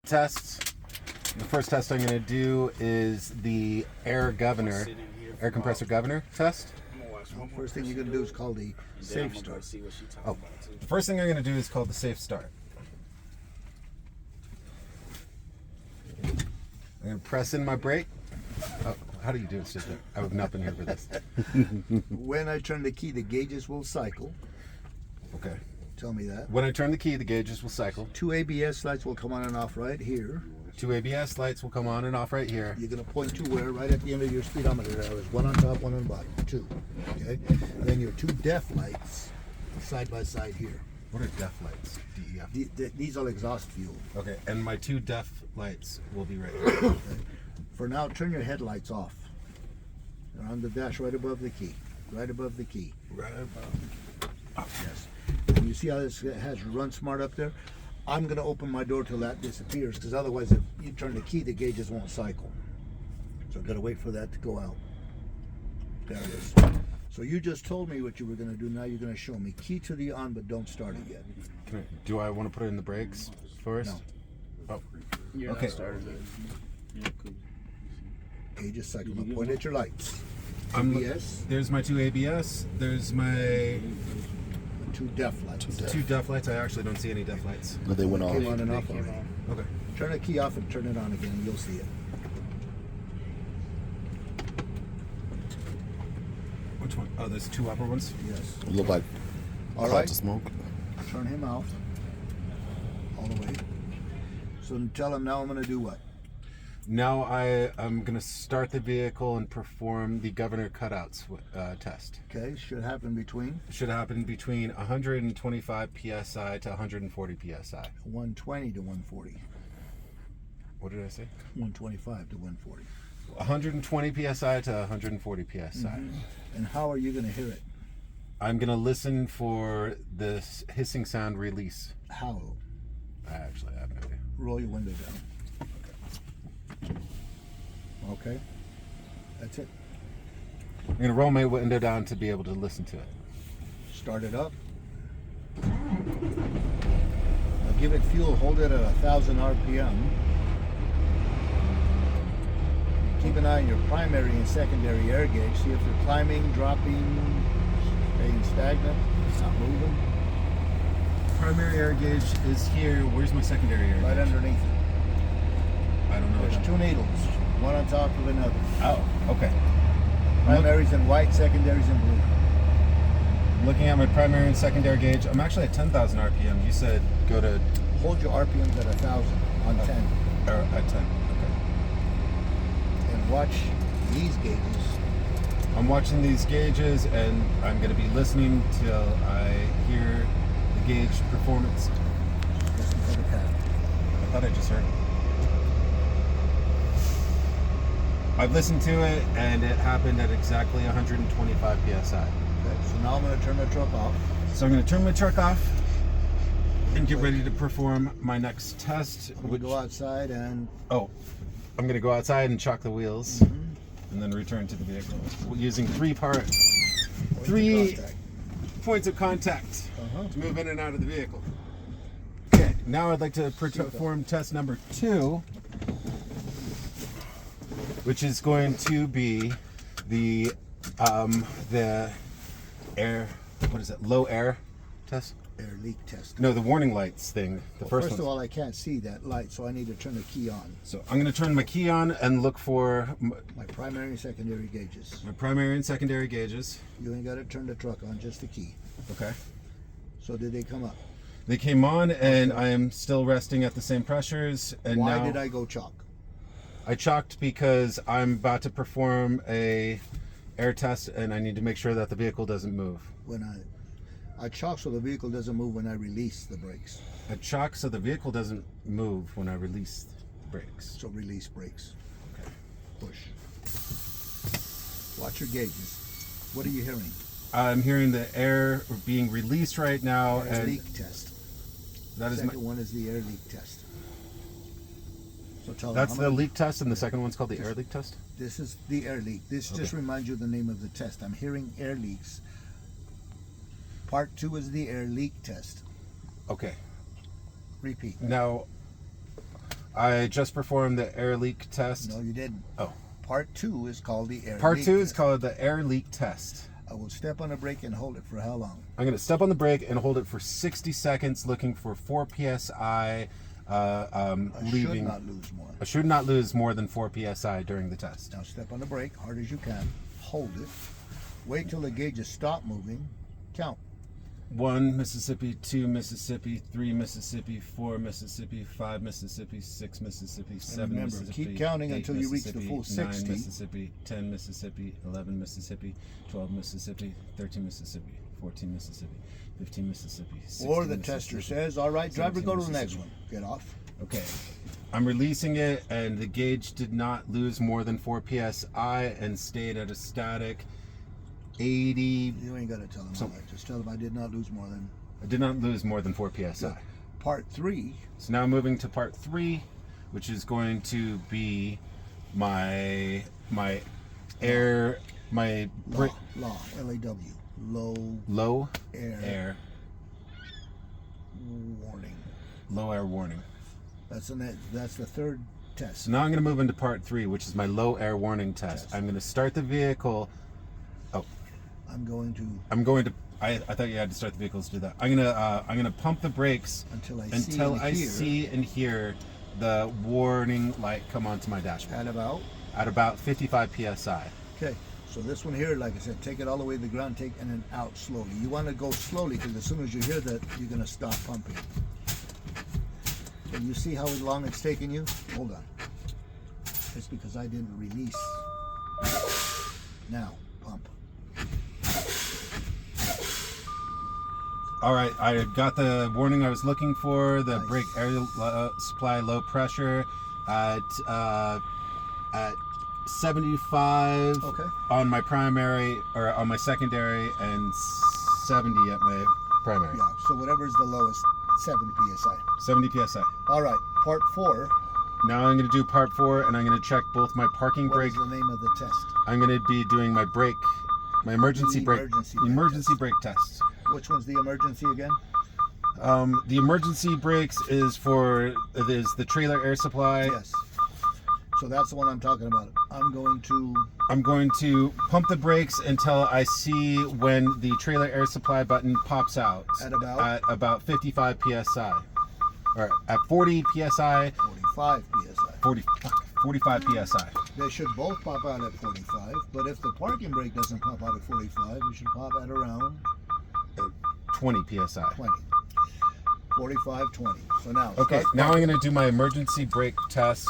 test. The first test I'm going to do is the air compressor governor test. First thing you're going to do is call the safe start. Oh, the first thing I'm going to do is called the safe start. I'm going to press in my brake. Oh, how do you do it, sister? I have not been here for this. When I turn the key, the gauges will cycle. Okay. Tell me that. When I turn the key, the gauges will cycle. 2 ABS lights will come on and off right here. 2 ABS lights will come on and off right here. You're going to point to where? Right at the end of your speedometer. There is one on top, one on bottom. 2. Okay. Then your 2 DEF lights side by side here. What are DEF lights? DEF. These are exhaust fuel. Okay, and my 2 DEF lights will be right here. Okay. For now, turn your headlights off. They're on the dash right above the key. Right above the key. Right above. Oh, yes. And you see how this has Run Smart up there? I'm going to open my door till that disappears, because otherwise if you turn the key, the gauges won't cycle. So I've got to wait for that to go out. There it is. So you just told me what you were going to do. Now you're going to show me. Key to the on, but don't start it yet. Do I want to put it in the brakes first? No. Oh. You're Okay. not started it. Gauges cycle. Now point at your lights. I'm, ABS, there's my 2 ABS. There's my 2 DEF lights. 2 DEF lights. I actually don't see any DEF lights. But they went off. Came on and They off came already. on. Okay. Turn the key off and turn it on again, and you'll see it. Which one? Oh, there's 2 upper ones. Yes. It looked like All clouds right. of smoke. Turn him out all the way. So tell him now I'm going to do what? Now I'm going to start the vehicle and perform the governor cutouts test. Okay, should happen between It should happen between 125 psi to 140 psi. 120 to 140. What did I say? 125 to 140. 120 psi to 140 psi. And how are you going to hear it? I'm going to listen for this hissing sound release. How? I actually have no idea. Roll your window down. Okay. That's it. I'm going to roll my window down to be able to listen to it. Start it up. Now give it fuel. Hold it at 1,000 RPM. Keep an eye on your primary and secondary air gauge. See if they're climbing, dropping, staying stagnant. It's not moving. Primary air gauge is here. Where's my secondary air Right gauge? underneath it. I don't know. There's 2 needles, one on top of another. Oh, okay. Primaries in white, secondaries in blue. Looking at my primary and secondary gauge, I'm actually at 10,000 RPM. You said go to Hold your RPMs at 1,000 on 10. or at 10. Okay. And watch these gauges. I'm watching these gauges and I'm going to be listening till I hear the gauge performance. Listen for the pattern. I thought I just heard it. I've listened to it and it happened at exactly 125 psi. Okay, so now I'm going to turn the truck off. So I'm going to turn my truck off and get ready to perform my next test. I'm going to go outside and Oh, I'm going to go outside and chock the wheels and then return to the vehicle using 3 contact. points of contact Uh-huh. to move in and out of the vehicle. Okay, now I'd like to perform test number 2, which is going to be the air, what is it, low air test? Air leak test. No, the warning lights thing, the Well, first first one. of all, I can't see that light, so I need to turn the key on. So I'm going to turn my key on and look for My primary and secondary gauges. my primary and secondary gauges. You ain't got to turn the truck on, just the key. Okay. So did they come up? They came on and I am still resting at the same pressures. And Why now did I go chalk? I chalked because I'm about to perform a air test and I need to make sure that the vehicle doesn't move. When I chalk so the vehicle doesn't move when I release the brakes. I chalk so the vehicle doesn't move when I release the brakes. So release brakes. Okay. Push. Watch your gauges. What are you hearing? I'm hearing the air being released right now, Air and leak test. that is my, Second one is the air leak test. So tell that's them the leak test, and the second one's called the air leak test. This is the air leak. This just reminds you of the name of the test. I'm hearing air leaks. Part 2 is the air leak test. Okay. Repeat. Now, I just performed the air leak test. No, you didn't. Oh. Part 2 is called the air Part leak 2 is test. called the air leak test. I will step on the brake and hold it for how long? I'm going to step on the brake and hold it for 60 seconds, looking for 4 psi. I Leaving. should not lose more. I should not lose more than 4 psi during the test. Now step on the brake hard as you can. Hold it. Wait till the gauges stop moving. Count. 1 Mississippi, 2 Mississippi, 3 Mississippi, 4 Mississippi, 5 Mississippi, 6 Mississippi, 7 remember, Mississippi. keep counting 8 until you reach the Mississippi, full 60. 9 Mississippi, 10 Mississippi, 11 Mississippi, 12 Mississippi, 13 Mississippi, 14 Mississippi, 15 Mississippi, 16 Or the Mississippi, tester says, all right, driver, 17 go to the next Mississippi. one. Get off. Okay. I'm releasing it, and the gauge did not lose more than 4 psi and stayed at a static 80. You ain't got to tell them all that. Just tell them I did not lose more than... I did not lose more than 4 psi. Good. Part 3. So now moving to part 3, which is going to be my air, my Law, L-A-W. low Air. air Warning. low air warning. That's the third test. So now I'm going to move into part 3, which is my low air warning test. I'm going to start the vehicle. I'm going to I thought you had to start the vehicles to do that. I'm gonna pump the brakes until I see and hear the warning light come onto my dashboard at about. at about 55 psi. Okay. So this one here, like I said, take it all the way to the ground, and then out slowly. You want to go slowly because as soon as you hear that, you're going to stop pumping. Can you see how long it's taking you? Hold on. It's because I didn't release. Now, pump. All right, I got the warning I was looking for. The Nice. brake air supply low pressure at 75 Okay. on my primary or on my secondary and 70 at my primary. Yeah. So whatever's the lowest, 70 psi. 70 psi. All right. Part 4. Now I'm going to do part 4, and I'm going to check both my parking What brake. is the name of the test? I'm going to be doing my brake, my emergency brake, Emergency brake brake test. Which one's the emergency again? The emergency brakes is the trailer air supply. Yes. So that's the one I'm talking about. I'm going to pump the brakes until I see when the trailer air supply button pops out At about 55 psi, or at 40 psi, 45 psi. 45 psi. They should both pop out at 45, but if the parking brake doesn't pop out at 45, it should pop at around 20 psi. 20. 45, 20. So now, Okay, start now I'm pumping. going to do my emergency brake test.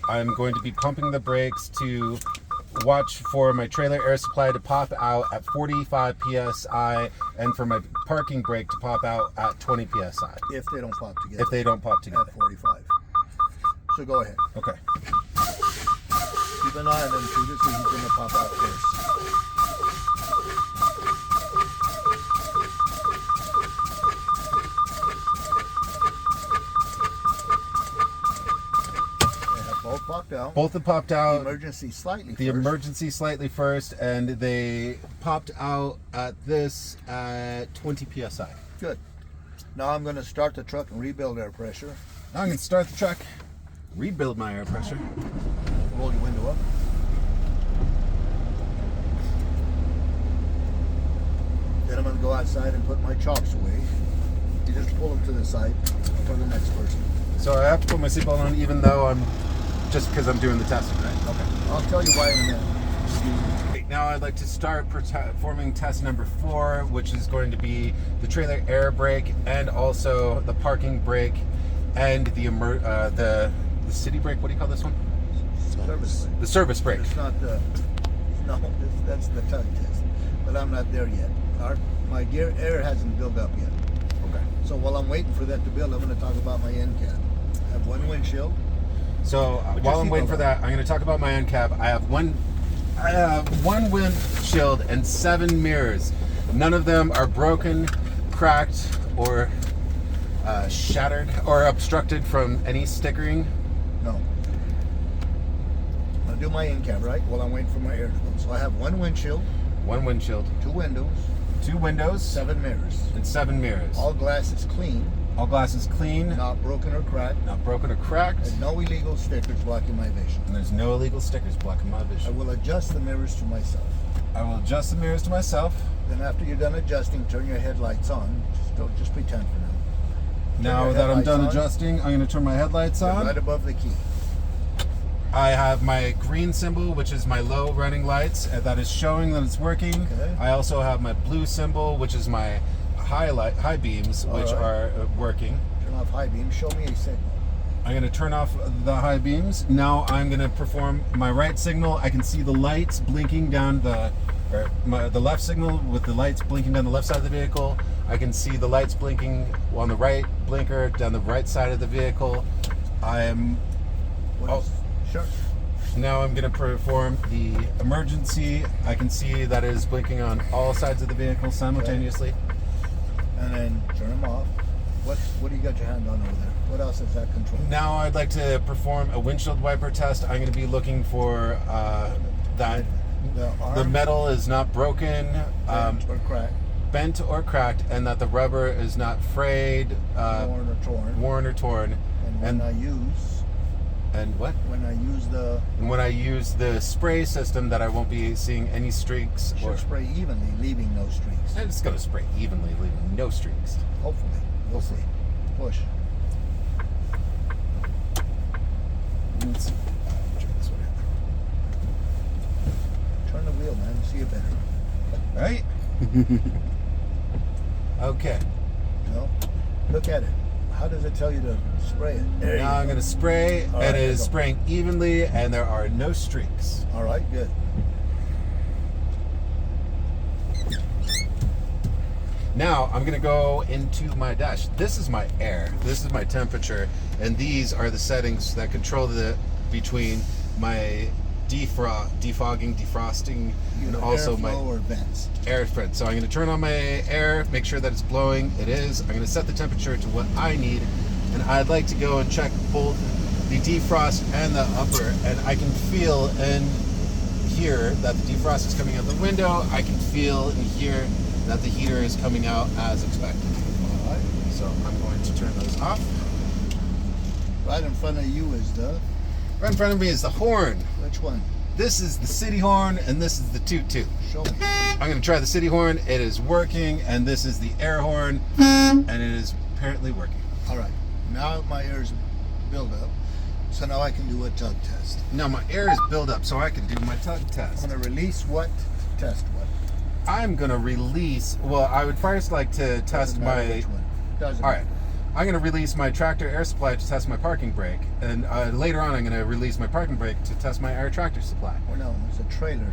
I'm going to be pumping the brakes to watch for my trailer air supply to pop out at 45 psi and for my parking brake to pop out at 20 psi. If they don't pop together. If they don't pop together. At 45. So go ahead. Okay. Keep an eye on them too. This is who's going to pop out first. They have both popped out. Both have popped The out. emergency slightly The first. emergency slightly first, and they popped out at 20 psi. Good. Now I'm going to start the truck and rebuild air pressure. Now I'm going to start the truck, rebuild my air pressure. Roll your window up. Then I'm going to go outside and put my chalks away. You just pull them to the side for the next person. So I have to put my seatbelt on even though just because I'm doing the testing, right? Okay. I'll tell you why in a minute. Okay, now I'd like to start performing test number 4, which is going to be the trailer air brake and also the parking brake and the city brake. What do you call this one? Service brake. The service brake. It's not the... No, that's the tug test. But I'm not there yet. My gear air hasn't built up yet. Okay. So while I'm waiting for that to build, I'm going to talk about my end cap. I have one windshield. So while I'm waiting for that, I'm going to talk about my end cap. I have one windshield and 7 mirrors. None of them are broken, cracked, or shattered or obstructed from any stickering. No. I'll do my end cap, right? While I'm waiting for my air to build. So I have one windshield, One windshield, 2 windows, 2 windows, 7 mirrors. and 7 mirrors. All glass is clean. All glass is clean, not broken or cracked, not broken or cracked, and no illegal stickers blocking my vision. and there's no illegal stickers blocking my I vision. will adjust the mirrors to myself. I will adjust the mirrors to myself. Then after you're done adjusting, turn your headlights on. Just pretend for now. Now your that I'm done headlights on. adjusting, I'm going to turn my headlights They're on. right above the key. I have my green symbol, which is my low running lights, and that is showing that it's working. Okay. I also have my blue symbol, which is my high beams, All which right. are working. Turn off high beam. Show me a signal. I'm going to turn off the high beams. Now I'm going to perform my right signal. I can see the lights blinking down the left signal with the lights blinking down the left side of the vehicle. I can see the lights blinking on the right blinker down the right side of the vehicle. What is- Sure. Now I'm going to perform the emergency. I can see that it is blinking on all sides of the vehicle simultaneously. And then turn them off. What do you got your hand on over there? What else is that control? Now I'd like to perform a windshield wiper test. I'm going to be looking for that The arm, the metal is not broken, bent or cracked, bent or cracked, and that the rubber is not frayed, worn or torn. worn or torn. And when I use the And when I use the spray system, that I won't be seeing any streaks. should spray evenly, leaving no streaks. And it's going to spray evenly, leaving no streaks. Hopefully, we'll see. Push. Let's check this one Turn the wheel, man. See it better. out. Right? Okay. No. Look at it. How does it tell you to spray it? There Now you I'm go. going to spray, All and right, it is go. spraying evenly, and there are no streaks. All right, good. Now I'm going to go into my dash. This is my air. This is my temperature, and these are the settings that control the between my defogging, defrosting, and Either also my airflow or vents. air spread. So I'm going to turn on my air, make sure that it's blowing. It is. I'm going to set the temperature to what I need, and I'd like to go and check both the defrost and the upper, and I can feel and hear that the defrost is coming out the window. I can feel and hear that the heater is coming out as expected. All right. So I'm going to turn those off. Right in front of you is the Right in front of me is the horn. which one? This is the city horn, and this is the toot-toot. Show me. I'm going to try the city horn. It is working, and this is the air horn, and it is apparently working. All right. Now my air's built up, so now I can do a tug test. Now my air is built up, so I can do my tug test. I'm gonna release what to test what. I'm going to release. Well, I would first like to test Doesn't matter my. which one. Doesn't All right. matter. I'm going to release my tractor air supply to test my parking brake, and later on I'm going to release my parking brake to test my air tractor supply. Or no, it's a trailer.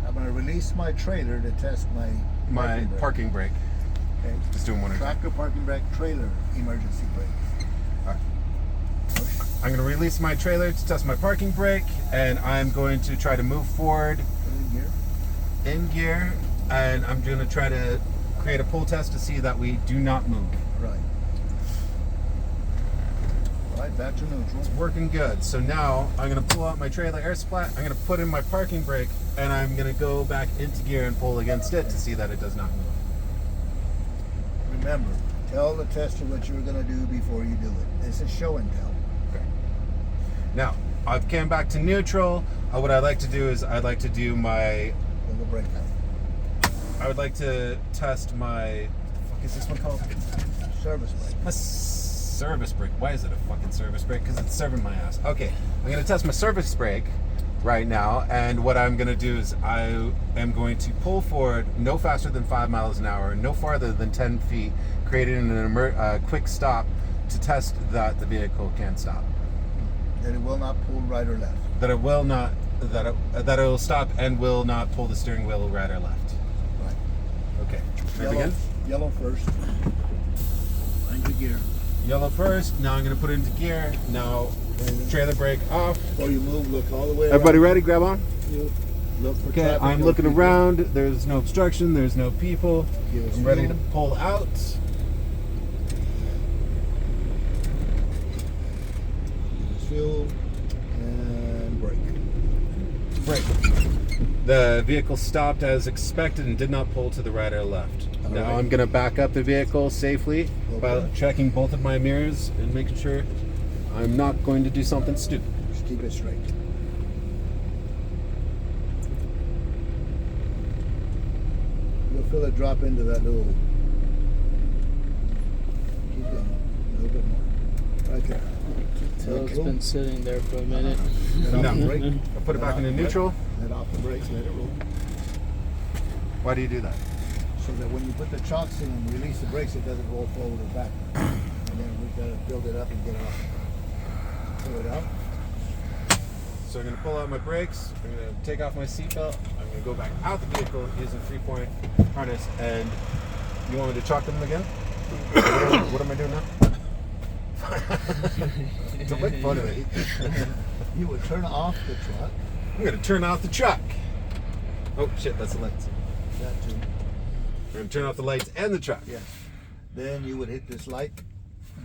I'm gonna release my trailer to test my My brake. parking brake. Okay. Just doing one at a time. Tractor parking brake, trailer emergency brake. All right. Push. I'm going to release my trailer to test my parking brake, and I'm going to try to move forward Put it in gear. in gear, and I'm going to try to create a pull test to see that we do not move. Right. Right, back to neutral. It's working good. So now I'm going to pull out my trailer air supply, I'm going to put in my parking brake, and I'm going to go back into gear and pull against it to see that it does not move. Remember, tell the tester what you're gonna do before you do it. This is show and tell. Okay. Now, I've came back to neutral. What I'd like to do is I'd like to do my, Pull the brake out. I would like to test my, what the fuck is this one called? Service brake. A service brake. Why is it a fucking service brake? Because it's serving my ass. Okay, I'm going to test my service brake right now, and what I'm going to do is I am going to pull forward no faster than 5 miles an hour, no farther than 10 feet, creating an quick stop to test that the vehicle can stop. That it will not pull right or left. That it will not, that it will stop and will not pull the steering wheel right or left. Right. Okay, can I begin? Yellow first. Find your gear. Yellow first. Now I'm going to put it into gear. Now trailer brake off. Before you move, look all the way Everybody around. ready? Grab on. You look for Okay, traffic, I'm no looking people. around. There's no obstruction. There's no people. Give us I'm ready to fuel. pull out. Use fuel and brake. Brake. The vehicle stopped as expected and did not pull to the right or left. Now right. I'm going to back up the vehicle safely by Okay. checking both of my mirrors and making sure I'm not going to do something stupid. Just keep it straight. You'll feel it drop into that little. Keep going. A little bit more. Right there. So it's Neutral. been sitting there for a minute. Let off the No. brake. I'll put it back into neutral. Let off the brakes. Let it roll. Why do you do that? So that when you put the chocks in and release the brakes, it doesn't roll forward or back. And then we've got to build it up and get it off. Pull it out. So I'm going to pull out my brakes. I'm going to take off my seatbelt. I'm going to go back out the vehicle using 3-point harness. And you want me to chalk them again? What am I doing now? Don't make fun of me. You would turn off the truck. I'm going to turn off the truck. Oh shit, that's the lights. That too. We're going to turn off the lights and the truck. Yes. Then you would hit this light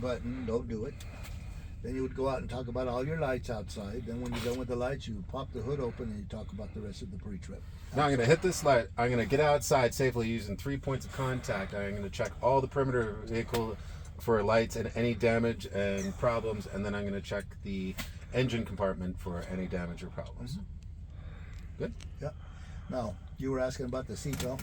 button. Don't do it. Then you would go out and talk about all your lights outside. Then when you're done with the lights, you pop the hood open and you talk about the rest of the pre-trip. Now I'm going to hit this light. I'm going to get outside safely using 3 points of contact. I'm going to check all the perimeter of the vehicle for lights and any damage and problems. And then I'm going to check the engine compartment for any damage or problems. Good? Yeah. Now, you were asking about the seatbelt.